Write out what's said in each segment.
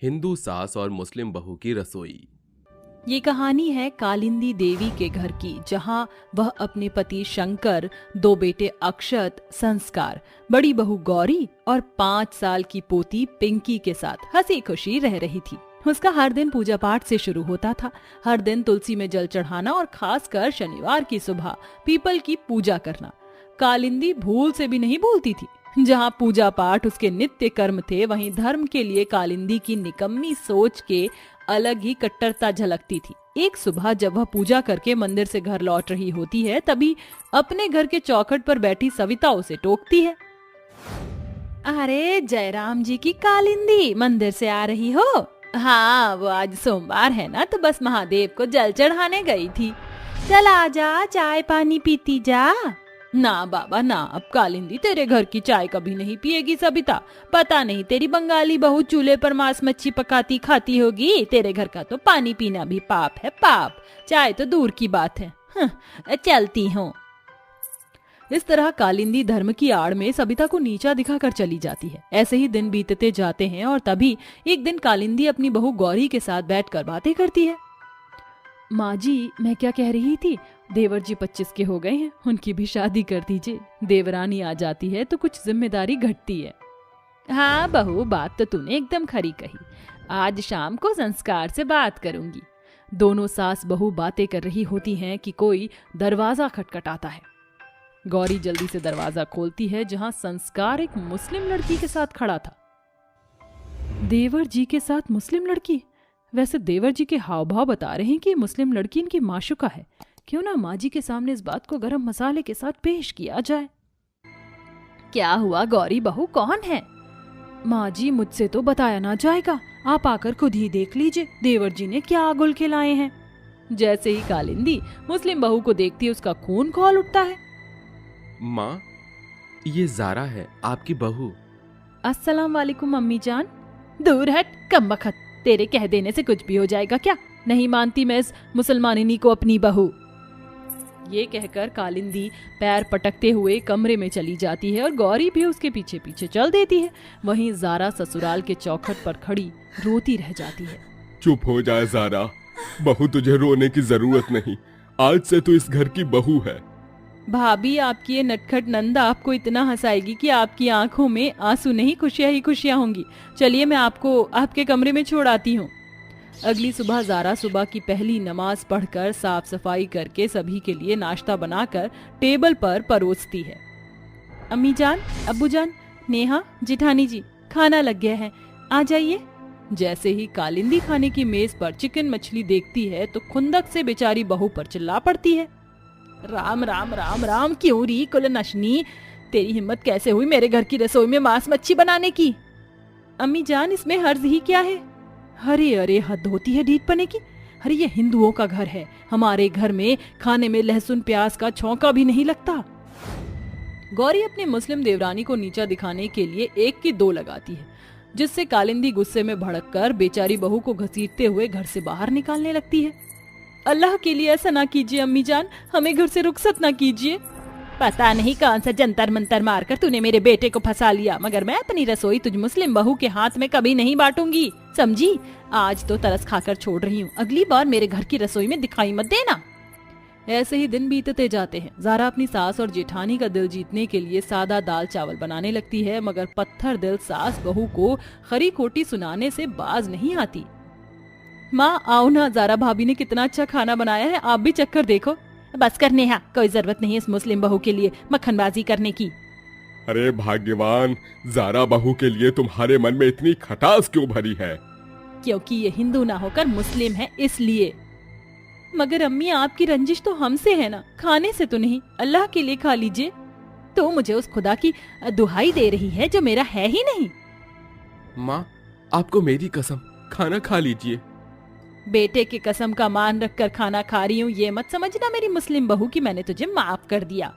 हिंदू सास और मुस्लिम बहू की रसोई। ये कहानी है कालिंदी देवी के घर की, जहाँ वह अपने पति शंकर, 2 बेटे अक्षत, संस्कार, बड़ी बहू गौरी और 5 साल की पोती पिंकी के साथ हंसी खुशी रह रही थी। उसका हर दिन पूजा पाठ से शुरू होता था। हर दिन तुलसी में जल चढ़ाना और खासकर शनिवार की सुबह पीपल की पूजा करना कालिंदी भूल से भी नहीं भूलती थी। जहाँ पूजा पाठ उसके नित्य कर्म थे, वहीं धर्म के लिए कालिंदी की निकम्मी सोच के अलग ही कट्टरता झलकती थी। एक सुबह जब वह पूजा करके मंदिर से घर लौट रही होती है, तभी अपने घर के चौखट पर बैठी सविता उसे टोकती है। अरे जयराम जी की कालिंदी, मंदिर से आ रही हो? हाँ, वो आज सोमवार है ना, तो बस महादेव को जल चढ़ाने गई थी। चल आजा, चाय पानी पीती जा। ना बाबा ना, अब कालिंदी तेरे घर की चाय कभी नहीं पिएगी सबिता। पता नहीं तेरी बंगाली बहू चूल्हे पर मांस मच्छी पकाती खाती होगी। तेरे घर का तो पानी पीना भी पाप है, पाप। चाय तो दूर की बात है। चलती हूँ। इस तरह कालिंदी धर्म की आड़ में सबिता को नीचा दिखाकर चली जाती है। ऐसे ही दिन बीतते जाते हैं और तभी एक दिन कालिंदी अपनी बहू गौरी के साथ बैठकर बातें करती है। माँ जी, मैं क्या कह रही थी, देवर जी 25 के हो गए हैं, उनकी भी शादी कर दीजिए। देवरानी आ जाती है तो कुछ जिम्मेदारी घटती है। हाँ बहू, बात तो तूने एकदम खरी कही। आज शाम को संस्कार से बात करूंगी। दोनों सास बहू बातें कर रही होती हैं कि कोई दरवाजा खटखटाता है। गौरी जल्दी से दरवाजा खोलती है, जहां संस्कार एक मुस्लिम लड़की के साथ खड़ा था। देवर जी के साथ मुस्लिम लड़की? वैसे देवर जी के हाव भाव बता रहे हैं कि मुस्लिम लड़की इनकी माशुका है। क्यों ना माँ जी के सामने इस बात को गरम मसाले के साथ पेश किया जाए। क्या हुआ गौरी बहू, कौन है? माँ जी, मुझसे तो बताया ना जाएगा, आप आकर खुद ही देख लीजिए देवर जी ने क्या आगुल खिलाए हैं। जैसे ही कालिंदी मुस्लिम बहू को देखती है, उसका खून खौल उठता है। माँ, ये जारा है, आपकी बहू। अस्सलाम वालेकुम अम्मी जान। दूर हट कमबख्त, तेरे कह देने से कुछ भी हो जाएगा क्या? नहीं मानती मैं इस मुसलमानिनी को अपनी बहू। ये कहकर कालिंदी पैर पटकते हुए कमरे में चली जाती है और गौरी भी उसके पीछे पीछे चल देती है। वहीं जारा ससुराल के चौखट पर खड़ी रोती रह जाती है। चुप हो जाए जारा, बहू तुझे रोने की जरूरत नहीं। आज से तू इस घर की बहू है। भाभी, आपकी ये नटखट नंदा आपको इतना हंसाएगी कि आपकी आंखों में आंसू नहीं, खुशियां ही खुशियां होंगी। चलिए मैं आपको आपके कमरे में छोड़ आती हूँ। अगली सुबह जारा सुबह की पहली नमाज पढ़कर साफ सफाई करके सभी के लिए नाश्ता बनाकर टेबल पर परोसती है। अम्मी जान, अब्बू जान, नेहा, जिठानी जी, खाना लग गया है, आ जाइए। जैसे ही कालिंदी खाने की मेज पर चिकन मछली देखती है तो खुंदक से बेचारी बहू पर चिल्ला पड़ती है। राम राम राम राम, क्यों री कुलनशनी, तेरी हिम्मत कैसे हुई मेरे घर की रसोई में मांस मच्छी बनाने की? अम्मी जान, इसमें हर्ज ही क्या है? अरे अरे, हद होती है ढीठ पने की। अरे ये हिंदुओं का घर है, हमारे घर में खाने में लहसुन प्याज का छौंका भी नहीं लगता। गौरी अपनी मुस्लिम देवरानी को नीचा दिखाने के लिए 1 की 2 लगाती है, जिससे कालिंदी गुस्से में भड़ककर बेचारी बहू को घसीटते हुए घर से बाहर निकालने लगती है। अल्लाह के लिए ऐसा ना कीजिए अम्मी जान, हमें घर से रुखसत ना कीजिए। पता नहीं कौन सा जंतर मंतर मारकर तूने मेरे बेटे को फंसा लिया, मगर मैं अपनी रसोई तुझ मुस्लिम बहू के हाथ में कभी नहीं बांटूंगी, समझी? आज तो तरस खाकर छोड़ रही हूँ, अगली बार मेरे घर की रसोई में दिखाई मत देना। ऐसे ही दिन बीतते जाते हैं। जारा अपनी सास और जेठानी का दिल जीतने के लिए सादा दाल चावल बनाने लगती है, मगर पत्थर दिल सास बहू को खरी खोटी सुनाने से बाज नहीं आती। माँ आओ ना, जारा भाभी ने कितना अच्छा खाना बनाया है, आप भी चक्कर देखो। बस कर नेहा, कोई जरूरत नहीं इस मुस्लिम बहू के लिए मक्खनबाजी करने की। अरे भाग्यवान, जारा बहू के लिए तुम्हारे मन में इतनी खटास क्यों भरी है? क्योंकि ये हिंदू ना होकर मुस्लिम है, इसलिए। मगर अम्मी, आपकी रंजिश तो हमसे है ना, खाने से तो नहीं। अल्लाह के लिए खा लीजिए। तो मुझे उस खुदा की दुहाई दे रही है जो मेरा है ही नहीं। माँ, आपको मेरी कसम, खाना खा लीजिए। बेटे की कसम का मान रखकर खाना खा रही हूँ, ये मत समझना मेरी मुस्लिम बहू की मैंने तुझे माफ कर दिया।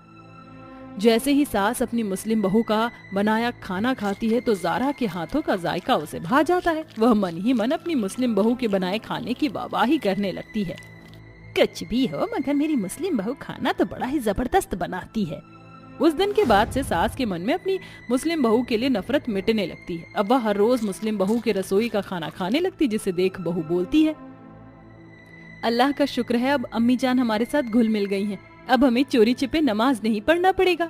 जैसे ही सास अपनी मुस्लिम बहू का बनाया खाना खाती है तो जारा के हाथों का जायका उसे भा जाता है। वह मन ही मन अपनी मुस्लिम बहू के बनाए खाने की वाहवाही करने लगती है। कुछ भी हो, मगर मेरी मुस्लिम बहू खाना तो बड़ा ही जबरदस्त बनाती है। उस दिन के बाद से सास के मन में अपनी मुस्लिम बहू के लिए नफरत मिटने लगती है। अब वह हर रोज मुस्लिम बहू के रसोई का खाना खाने लगती, जिसे देख बहू बोलती है, अल्लाह का शुक्र है अब अम्मी जान हमारे साथ घुल मिल गई हैं। अब हमें चोरी छिपे नमाज नहीं पढ़ना पड़ेगा।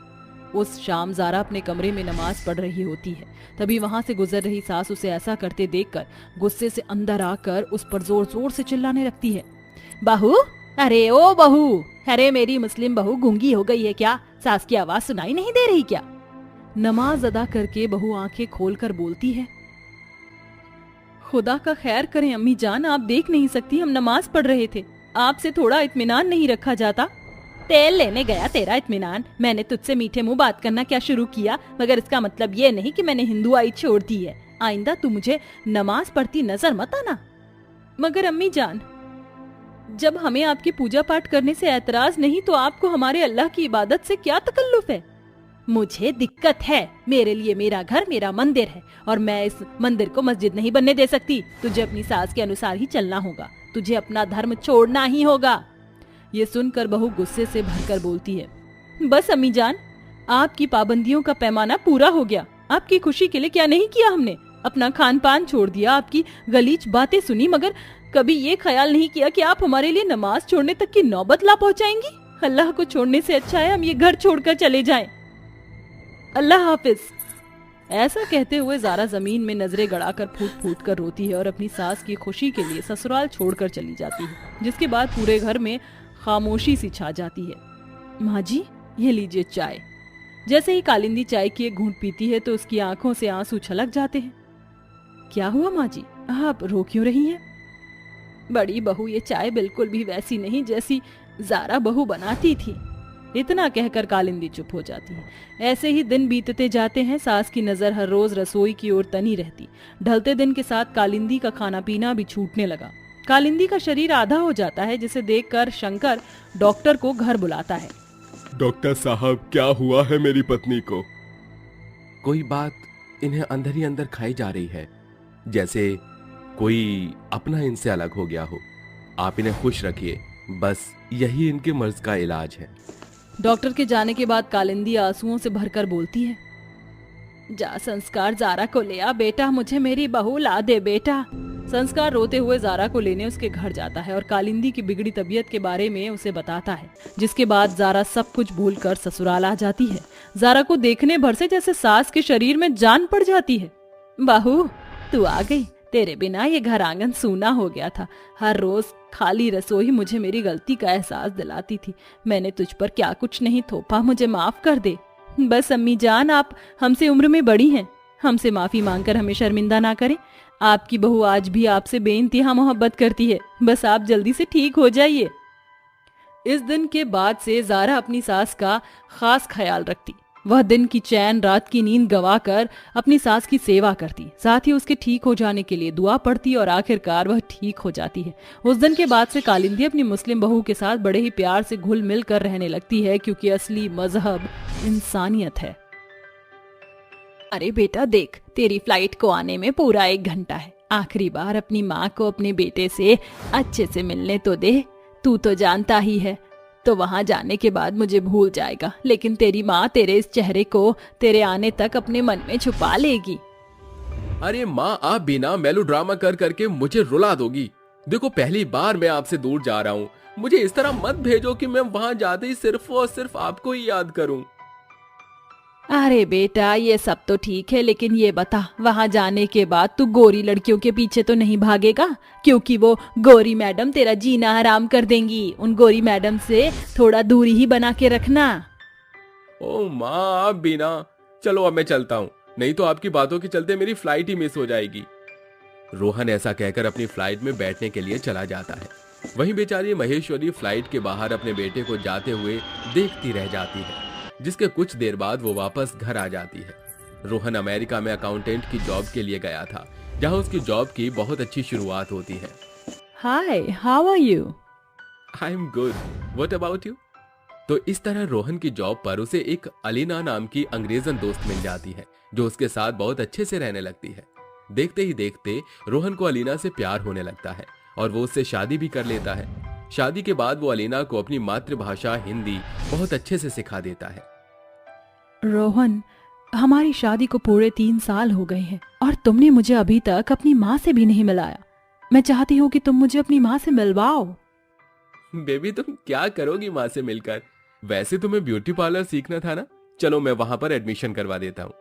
उस शाम ज़ारा अपने कमरे में नमाज पढ़ रही होती है। तभी वहां से गुजर रही सास उसे ऐसा करते देखकर गुस्से से अंदर आकर उस पर जोर जोर से चिल्लाने लगती है, बहू, अरे ओ बहू, अरे मेरी मुस्लिम बहू गूंगी हो गई है क्या? सास की आवाज सुनाई नहीं दे रही क्या? नमाज अदा करके बहू आंखें खोलकर बोलती है, खुदा का खैर करें अम्मी जान, आप देख नहीं सकती हम नमाज पढ़ रहे थे, आपसे थोड़ा इत्मीनान नहीं रखा जाता? तेल लेने गया तेरा इत्मीनान, मैंने तुझसे मीठे मुंह बात करना क्या शुरू किया, मगर इसका मतलब ये नहीं कि मैंने हिंदुआई छोड़ दी है। आइंदा तू मुझे नमाज पढ़ती नजर मत आना। मगर अम्मी जान, जब हमें आपकी पूजा पाठ करने से ऐतराज नहीं तो आपको हमारे अल्लाह की इबादत से क्या तकल्लुफ है? मुझे दिक्कत है, मेरे लिए मेरा घर मेरा मंदिर है और मैं इस मंदिर को मस्जिद नहीं बनने दे सकती। तुझे अपनी सास के अनुसार ही चलना होगा, तुझे अपना धर्म छोड़ना ही होगा। ये सुनकर बहू गुस्से से भरकर बोलती है, बस अम्मी जान, आपकी पाबंदियों का पैमाना पूरा हो गया। आपकी खुशी के लिए क्या नहीं किया हमने? अपना खान पान छोड़ दिया, आपकी गलीच बातें सुनी, मगर कभी ये ख्याल नहीं किया कि आप हमारे लिए नमाज छोड़ने तक की नौबत ला पहुंचाएंगी। अल्लाह को छोड़ने से अच्छा है हम ये घर छोड़कर चले जाएं। अल्लाह हाफिज। ऐसा कहते हुए ज़ारा जमीन में नजरें गड़ाकर फूट फूट कर रोती है और अपनी सास की खुशी के लिए ससुराल छोड़कर चली जाती है, जिसके बाद पूरे घर में खामोशी सी छा जाती है। माँ जी, ये लीजिए चाय। जैसे ही कालिंदी चाय की एक घूंट पीती है तो उसकी आंखों से आंसू छलक जाते हैं। क्या हुआ माँ जी, आप रो क्यों रही हैं? बड़ी बहू, ये चाय बिल्कुल भी वैसी नहीं जैसी ज़ारा बहू बनाती थी। इतना कहकर कालिंदी चुप हो जाती है। ऐसे ही दिन बीतते जाते हैं। सास की नजर हर रोज रसोई की ओर तनी रहती। ढलते दिन के साथ कालिंदी का खाना पीना भी छूटने लगा। कालिंदी का शरीर आधा हो जाता है, जिसे देखकर शंकर डॉक्टर को घर बुलाता है। डॉक्टर साहब, क्या हुआ है मेरी पत्नी को? कोई बात इन्हें अंदर ही अंदर खाई जा रही है, जैसे कोई अपना इनसे अलग हो गया हो। आप इन्हें खुश रखिए, बस यही इनके मर्ज का इलाज है। डॉक्टर के जाने के बाद कालिंदी आंसुओं से भरकर बोलती है, जा संस्कार, ज़ारा को ले आ बेटा, मुझे मेरी बहू ला दे बेटा। संस्कार रोते हुए ज़ारा को लेने उसके घर जाता है और कालिंदी की बिगड़ी तबीयत के बारे में उसे बताता है, जिसके बाद ज़ारा सब कुछ भूलकर ससुराल आ जाती है। ज़ारा को देखने भर से जैसे सास के शरीर में जान पड़ जाती है। बहू, तू आ गई, तेरे बिना ये घर आंगन सूना हो गया था। हर रोज खाली रसोई मुझे मेरी गलती का एहसास दिलाती थी। मैंने तुझ पर क्या कुछ नहीं थोपा, मुझे माफ कर दे। बस अम्मी जान, आप हमसे उम्र में बड़ी हैं, हमसे माफी मांगकर हमें शर्मिंदा ना करें। आपकी बहू आज भी आपसे बेइंतहा मोहब्बत करती है, बस आप जल्दी से ठीक हो जाइए। इस दिन के बाद से ज़ारा अपनी सास का खास ख्याल रखती। वह दिन की चैन, रात की नींद गवाकर अपनी सास की सेवा करती, साथ ही उसके ठीक हो जाने के लिए दुआ पढ़ती और आखिरकार वह ठीक हो जाती है। उस दिन के बाद से कालिंदी अपनी मुस्लिम बहू के साथ बड़े ही प्यार से घुल मिल कर रहने लगती है, क्योंकि असली मजहब इंसानियत है। अरे बेटा देख, तेरी फ्लाइट को आने में पूरा 1 घंटा है। आखिरी बार अपनी माँ को अपने बेटे से अच्छे से मिलने तो दे। तू तो जानता ही है, तो वहां जाने के बाद मुझे भूल जाएगा, लेकिन तेरी माँ तेरे इस चेहरे को तेरे आने तक अपने मन में छुपा लेगी। अरे माँ, आप बिना मेलोड्रामा कर करके मुझे रुला दोगी। देखो, पहली बार मैं आपसे दूर जा रहा हूँ, मुझे इस तरह मत भेजो कि मैं वहां जाते ही सिर्फ और सिर्फ आपको ही याद करूं। अरे बेटा, ये सब तो ठीक है, लेकिन ये बता, वहां जाने के बाद तू गोरी लड़कियों के पीछे तो नहीं भागेगा? क्योंकि वो गोरी मैडम तेरा जीना हराम कर देंगी। उन गोरी मैडम से थोड़ा दूरी ही बना के रखना। ओ माँ, आप बिना, चलो अब मैं चलता हूँ, नहीं तो आपकी बातों के चलते मेरी फ्लाइट ही मिस हो जाएगी। रोहन ऐसा कहकर अपनी फ्लाइट में बैठने के लिए चला जाता है। वहीं बेचारी महेश्वरी फ्लाइट के बाहर अपने बेटे को जाते हुए देखती रह जाती है, जिसके कुछ देर बाद वो वापस घर आ जाती है। रोहन अमेरिका में अकाउंटेंट की जॉब के लिए गया था, जहां उसकी जॉब की बहुत अच्छी शुरुआत होती है। Hi, how are you? I am good, what about you? तो इस तरह रोहन की जॉब पर उसे एक अलीना नाम की अंग्रेजन दोस्त मिल जाती है, जो उसके साथ बहुत अच्छे से रहने लगती है। देखते ही देखते रोहन को अलीना से प्यार होने लगता है और वो उससे शादी भी कर लेता है। शादी के बाद वो अलीना को अपनी मातृभाषा हिंदी बहुत अच्छे से सिखा देता है। रोहन, हमारी शादी को पूरे 3 साल हो गए हैं और तुमने मुझे अभी तक अपनी माँ से भी नहीं मिलाया। मैं चाहती हूँ कि तुम मुझे अपनी माँ से मिलवाओ। बेबी तुम क्या करोगी माँ से मिलकर? वैसे तुम्हें ब्यूटी पार्लर सीखना था ना, चलो मैं वहां पर एडमिशन करवा देता हूँ।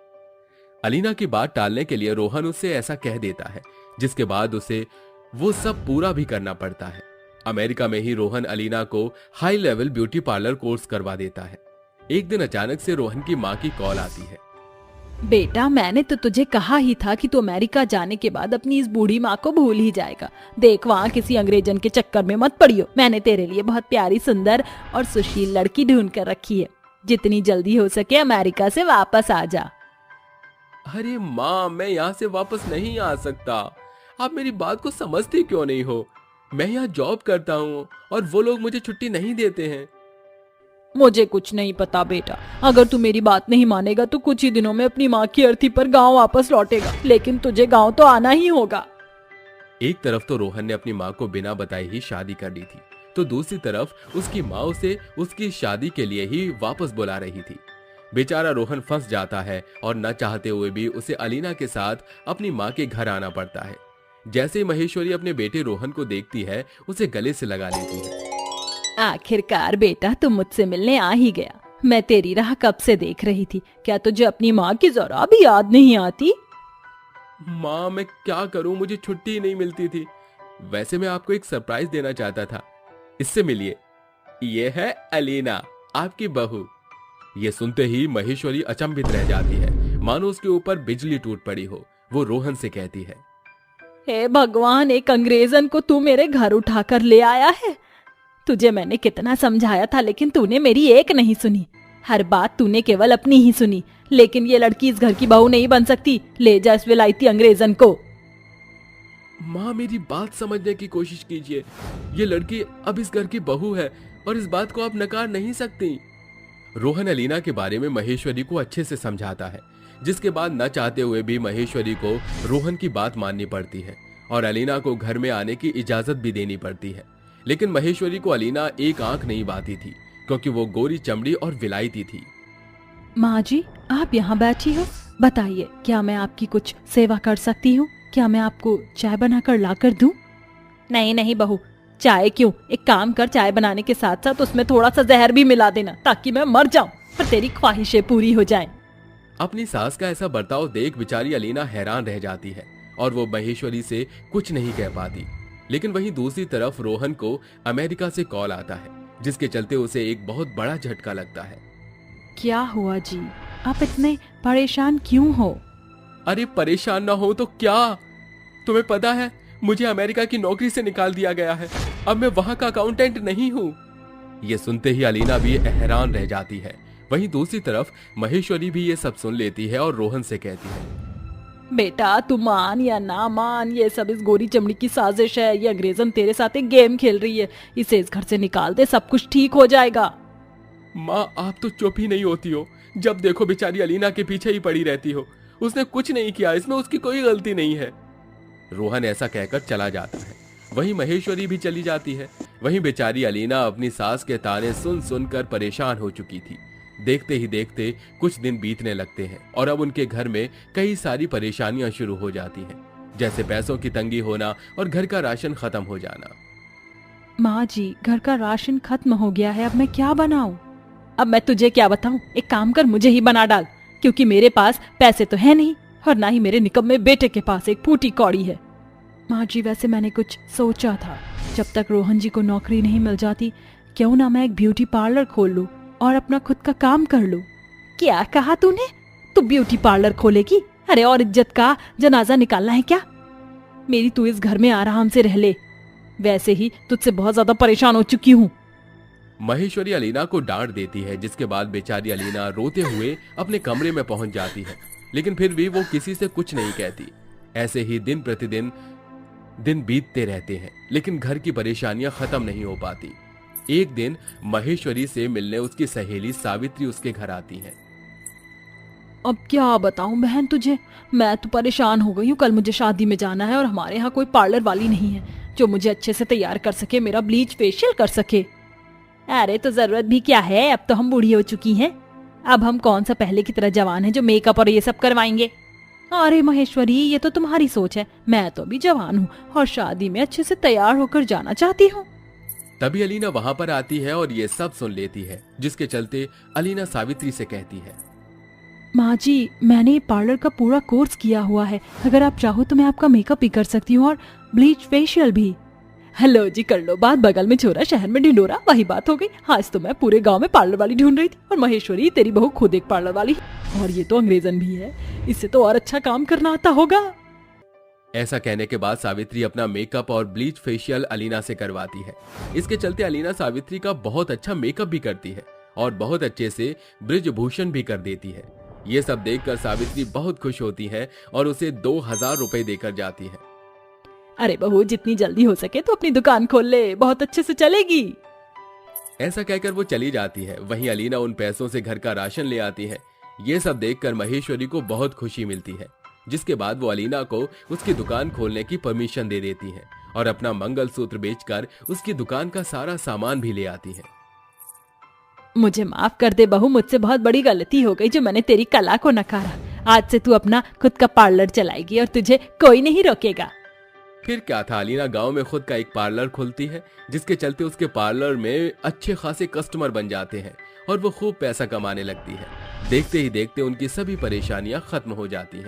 अलीना की बात टालने के लिए रोहन उससे ऐसा कह देता है, जिसके बाद उसे वो सब पूरा भी करना पड़ता है। अमेरिका में ही रोहन अलीना को high level beauty parlour course करवा देता है। एक दिन अचानक से रोहन की माँ की कॉल आती है। बेटा, मैंने तो तुझे कहा ही था कि तू अमेरिका जाने के बाद अपनी इस बूढ़ी माँ को भूल ही जाएगा। देख, वहाँ किसी अंग्रेजन के चक्कर में मत पड़ियो। मैंने तेरे लिए बहुत प्यारी, सुंदर और सुशील लड़की ढूंढ कर रखी है। जितनी जल्दी हो सके अमेरिका से वापस आ जा। अरे माँ, मैं यहाँ से वापस नहीं आ सकता। आप मेरी बात को समझती क्यों नहीं हो? मैं यहाँ जॉब करता हूँ और वो लोग मुझे छुट्टी नहीं देते हैं। मुझे कुछ नहीं पता बेटा। अगर तू मेरी बात नहीं मानेगा तो कुछ ही दिनों में अपनी माँ की अर्थी पर गांव वापस लौटेगा, लेकिन तुझे गांव तो आना ही होगा। एक तरफ तो रोहन ने अपनी माँ को बिना बताए ही शादी कर ली थी, तो दूसरी तरफ उसकी माँ उसे उसकी शादी के लिए ही वापस बुला रही थी। बेचारा रोहन फंस जाता है और न चाहते हुए भी उसे अलीना के साथ अपनी माँ के घर आना पड़ता है। जैसे ही महेश्वरी अपने बेटे रोहन को देखती है, उसे गले से लगा लेती है। आखिरकार बेटा, तुम मुझसे मिलने आ ही गया। मैं तेरी राह कब से देख रही थी। क्या तुझे अपनी माँ की जरा भी याद नहीं आती? माँ, मैं क्या करूं, मुझे छुट्टी ही नहीं मिलती थी। वैसे मैं आपको एक सरप्राइज देना चाहता था, इससे मिलिए। ये है अलीना, आपकी बहू। ये सुनते ही महेश्वरी अचंभित रह जाती है, मानो उसके ऊपर बिजली टूट पड़ी हो। वो रोहन से कहती है, हे भगवान, एक अंग्रेजन को तू मेरे घर उठाकर ले आया है। तुझे मैंने कितना समझाया था, लेकिन तूने मेरी एक नहीं सुनी। हर बात तूने केवल अपनी ही सुनी। लेकिन ये लड़की इस घर की बहू नहीं बन सकती। ले जा इस विलायती अंग्रेजन को। माँ, मेरी बात समझने की कोशिश कीजिए। ये लड़की अब इस घर की बहू है और इस बात को आप नकार नहीं सकती। रोहन अलीना के बारे में महेश्वरी को अच्छे से समझाता है, जिसके बाद न चाहते हुए भी महेश्वरी को रोहन की बात माननी पड़ती है और अलीना को घर में आने की इजाजत भी देनी पड़ती है। लेकिन महेश्वरी को अलीना एक आंख नहीं बाती थी, क्योंकि वो गोरी चमड़ी और विलायती थी। माँ जी, आप यहाँ बैठी हो। बताइए, क्या मैं आपकी कुछ सेवा कर सकती हूँ? क्या मैं आपको चाय बनाकर लाकर दूं? नहीं नहीं बहू, चाय क्यों, एक काम कर, चाय बनाने के साथ साथ उसमें थोड़ा सा जहर भी मिला देना, ताकि मैं मर जाऊं पर तेरी ख्वाहिशें पूरी हो जाएं। अपनी सास का ऐसा बर्ताव देख बेचारी अलीना हैरान रह जाती है और वो महेश्वरी से कुछ नहीं कह पाती। लेकिन वहीं दूसरी तरफ रोहन को अमेरिका से कॉल आता है, जिसके चलते उसे एक बहुत बड़ा झटका लगता है। क्या हुआ जी, आप इतने परेशान क्यों हो? अरे परेशान ना हो तो क्या, तुम्हें पता है मुझे अमेरिका की नौकरी से निकाल दिया गया है। अब मैं वहां का अकाउंटेंट नहीं हूँ। ये सुनते ही अलीना भी हैरान रह जाती है। वहीं दूसरी तरफ महेश्वरी भी ये सब सुन लेती है और रोहन से कहती है, बेटा तू मान या ना मान, ये सब इस गोरी चमड़ी की साजिश है। ये अंग्रेजन तेरे साथ एक गेम खेल रही है। इसे इस घर से निकाल दे, सब कुछ ठीक हो जाएगा। माँ, आप तो चुप ही नहीं होती हो। जब देखो बेचारी अलीना के पीछे ही पड़ी रहती हो। उसने कुछ नहीं किया, इसमें उसकी कोई गलती नहीं है। रोहन ऐसा कहकर चला जाता है। वहीं महेश्वरी भी चली जाती है। वहीं बेचारी अलीना अपनी सास के ताने सुन सुनकर परेशान हो चुकी थी। देखते ही देखते कुछ दिन बीतने लगते हैं और अब उनके घर में कई सारी परेशानियां शुरू हो जाती हैं, जैसे पैसों की तंगी होना और घर का राशन खत्म हो जाना। माँ जी, घर का राशन खत्म हो गया है, अब मैं क्या बनाऊं? अब मैं तुझे क्या बताऊं, एक काम कर, मुझे ही बना डाल, क्योंकि मेरे पास पैसे तो है नहीं और ना ही मेरे निकम्मे बेटे के पास एक फूटी कौड़ी है। माँ जी, वैसे मैंने कुछ सोचा था, जब तक रोहन जी को नौकरी नहीं मिल जाती, क्यों ना मैं एक ब्यूटी पार्लर खोल लूं और अपना खुद का काम कर लूं। क्या कहा तूने? तू ब्यूटी पार्लर खोलेगी? अरे और इज्जत का जनाजा निकालना है क्या? मेरी तू इस घर में आराम से रह ले। वैसे ही तुझसे बहुत ज्यादा परेशान हो चुकी हूँ। महेश्वरी अलीना को डांट देती है, जिसके बाद बेचारी अलीना रोते हुए अपने कमरे में पहुंच जाती है। लेकिन फिर भी वो किसी से कुछ नहीं कहती। ऐसे ही दिन प्रतिदिन दिन बीतते रहते हैं, लेकिन घर की परेशानियां खत्म नहीं हो पाती। एक दिन महेश्वरी से मिलने उसकी सहेली सावित्री उसके घर आती है। अब क्या बताऊं बहन तुझे, मैं तो परेशान हो गई हूँ। कल मुझे शादी में जाना है और हमारे यहाँ कोई पार्लर वाली नहीं है जो मुझे अच्छे से तैयार कर सके, मेरा ब्लीच फेशियल कर सके। अरे तो जरूरत भी क्या है, अब तो हम बूढ़ी हो चुकी हैं। अब हम कौन सा पहले की तरह जवान है जो मेकअप और ये सब करवाएंगे। अरे महेश्वरी, ये तो तुम्हारी सोच है, मैं तो अभी जवान हूँ और शादी में अच्छे से तैयार होकर जाना चाहती हूँ। तभी अलीना वहां पर आती है और ये सब सुन लेती है, जिसके चलते अलीना सावित्री से कहती है, माँ जी, मैंने पार्लर का पूरा कोर्स किया हुआ है, अगर आप चाहो तो मैं आपका मेकअप भी कर सकती हूँ और ब्लीच फेशियल भी। हेलो जी, कर लो बात, बगल में छोरा शहर में ढिंडोरा, वही बात हो गई। आज तो मैं पूरे गांव में पार्लर वाली ढूंढ रही थी और महेश्वरी तेरी बहू खुद एक पार्लर वाली है। और ये तो अंग्रेजन भी है, इससे तो और अच्छा काम करना आता होगा। ऐसा कहने के बाद सावित्री अपना मेकअप और ब्लीच फेशियल अलीना से करवाती है। इसके चलते अलीना सावित्री का बहुत अच्छा मेकअप भी करती है और बहुत अच्छे से ब्रिजभूषण भी कर देती है। ये सब देखकर सावित्री बहुत खुश होती है और उसे 2000 रुपए देकर जाती है। अरे बहू, जितनी जल्दी हो सके तो अपनी दुकान खोल ले, बहुत अच्छे से चलेगी। ऐसा कहकर वो चली जाती है। वहीं अलीना उन पैसों से घर का राशन ले आती है। ये सब देखकर महेश्वरी को बहुत खुशी मिलती है, जिसके बाद वो अलीना को उसकी दुकान खोलने की परमिशन दे देती है और अपना मंगलसूत्र बेचकर उसकी दुकान का सारा सामान भी ले आती है। मुझे माफ कर दे बहू, मुझसे बहुत बड़ी गलती हो गई जो मैंने तेरी कला को नकारा। आज से तू अपना खुद का पार्लर चलाएगी और तुझे कोई नहीं रोकेगा। फिर क्या था, अलीना गांव में खुद का एक पार्लर खोलती है, जिसके चलते उसके पार्लर में अच्छे खासे कस्टमर बन जाते हैं और वो खूब पैसा कमाने लगती है। देखते ही देखते उनकी सभी परेशानियां खत्म हो जाती हैं।